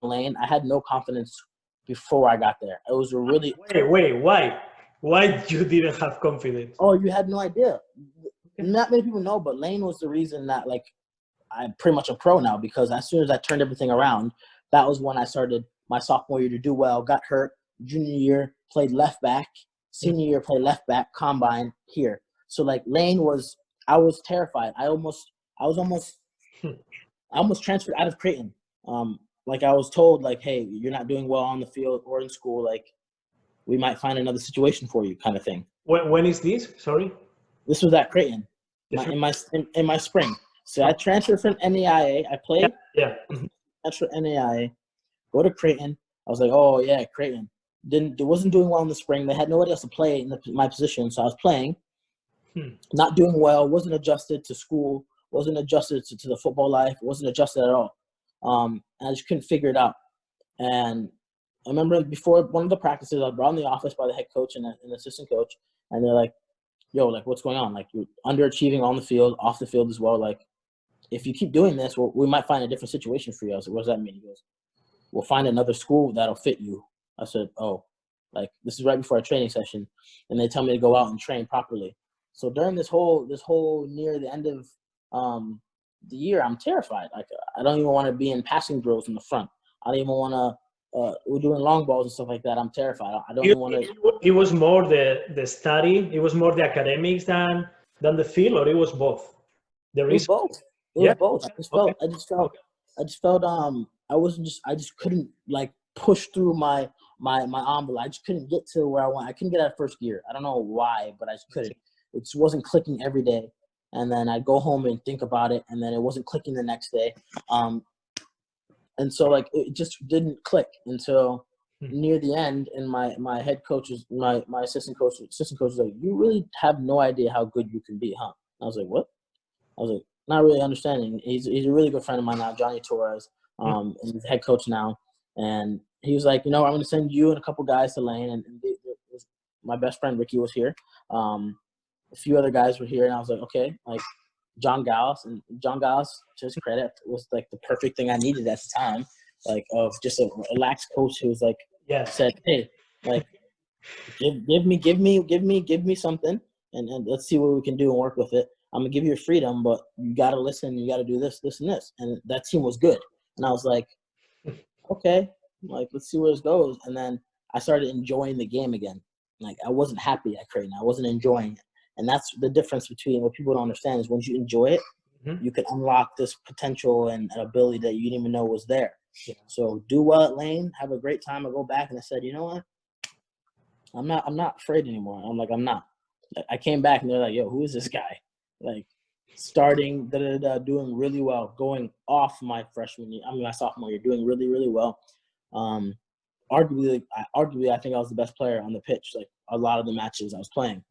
lane. I had no confidence before I got there. It was a really Wait, why? Why you didn't have confidence? oh, you had no idea. Okay. Not many people know, but Lane was the reason that like I'm pretty much a pro now, because as soon as I turned everything around, that was when I started my sophomore year to do well. Got hurt. Junior year played left back. Senior year played left back. Combine here. So like Lane was, I was terrified. I almost transferred out of Creighton. Like I was told, like, hey, you're not doing well on the field or in school. Like, we might find another situation for you, kind of thing. When is this? Sorry. This was at Creighton, in my spring. So I transferred from NAIA. I played. Yeah. Transferred NAIA. Go to Creighton. I was like, oh yeah, Creighton. Wasn't doing well in the spring. They had nobody else to play in my position, so I was playing. Not doing well. Wasn't adjusted to school. Wasn't adjusted to the football life. Wasn't adjusted at all. And I just couldn't figure it out. And I remember before one of the practices, I was brought in the office by the head coach and an assistant coach, and they're like, yo, like, what's going on? Like, you're underachieving on the field, off the field as well. Like, if you keep doing this, we might find a different situation for you. I was like, what does that mean? He goes, we'll find another school that'll fit you. I said, oh, like, this is right before a training session, and they tell me to go out and train properly. So during this whole near the end of the year, I'm terrified. Like, I don't even want to be in passing drills in the front. I don't even want to. We're doing long balls and stuff like that. I'm terrified. I don't even want to. It was more the study. It was more the academics than the field, or it was both. It was both. It was both. I just felt I just couldn't like push through my envelope. I just couldn't get to where I want. I couldn't get out of first gear. I don't know why, but I just couldn't. It just wasn't clicking every day. And then I'd go home and think about it, and then it wasn't clicking the next day. And so like it just didn't click until near the end. And my head coach my assistant coach was like, you really have no idea how good you can be, huh? I was like, what? I was like, not really understanding. He's a really good friend of mine now, Johnny Torres, and he's head coach now. And he was like, I'm going to send you and a couple guys to Lane. And my best friend Ricky was here. A few other guys were here, and I was like, okay, like John Galas, to his credit, was like the perfect thing I needed at the time, like of just a relaxed coach who was like, said, hey, like give me something, and let's see what we can do and work with it. I'm gonna give you your freedom, but you gotta listen. You gotta do this, and this. And that team was good, and I was like, okay, like let's see where this goes. And then I started enjoying the game again. Like I wasn't happy at Creighton. I wasn't enjoying it. And that's the difference between what people don't understand is once you enjoy it, you can unlock this potential and ability that you didn't even know was there. Yeah. So do well at Lane, have a great time. I go back and I said, you know what? I'm not afraid anymore. I'm not. I came back and they're like, yo, who is this guy? Like starting, doing really well, going off my freshman year. My sophomore year, doing really, really well. Arguably, I think I was the best player on the pitch, like a lot of the matches I was playing.